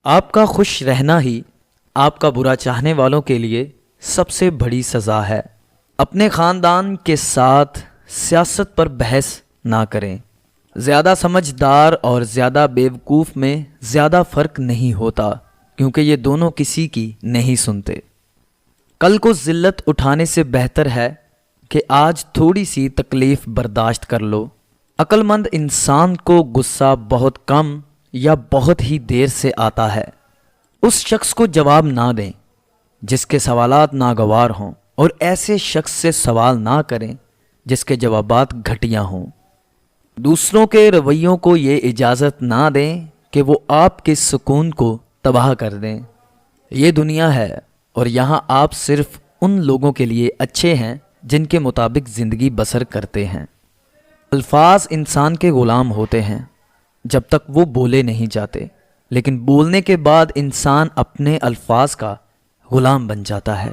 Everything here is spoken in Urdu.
آپ کا خوش رہنا ہی آپ کا برا چاہنے والوں کے لیے سب سے بڑی سزا ہے۔ اپنے خاندان کے ساتھ سیاست پر بحث نہ کریں۔ زیادہ سمجھدار اور زیادہ بیوقوف میں زیادہ فرق نہیں ہوتا، کیونکہ یہ دونوں کسی کی نہیں سنتے۔ کل کو ذلت اٹھانے سے بہتر ہے کہ آج تھوڑی سی تکلیف برداشت کر لو۔ عقل مند انسان کو غصہ بہت کم یا بہت ہی دیر سے آتا ہے۔ اس شخص کو جواب نہ دیں جس کے سوالات ناگوار ہوں، اور ایسے شخص سے سوال نہ کریں جس کے جوابات گھٹیا ہوں۔ دوسروں کے رویوں کو یہ اجازت نہ دیں کہ وہ آپ کے سکون کو تباہ کر دیں۔ یہ دنیا ہے اور یہاں آپ صرف ان لوگوں کے لیے اچھے ہیں جن کے مطابق زندگی بسر کرتے ہیں۔ الفاظ انسان کے غلام ہوتے ہیں جب تک وہ بولے نہیں جاتے، لیکن بولنے کے بعد انسان اپنے الفاظ کا غلام بن جاتا ہے۔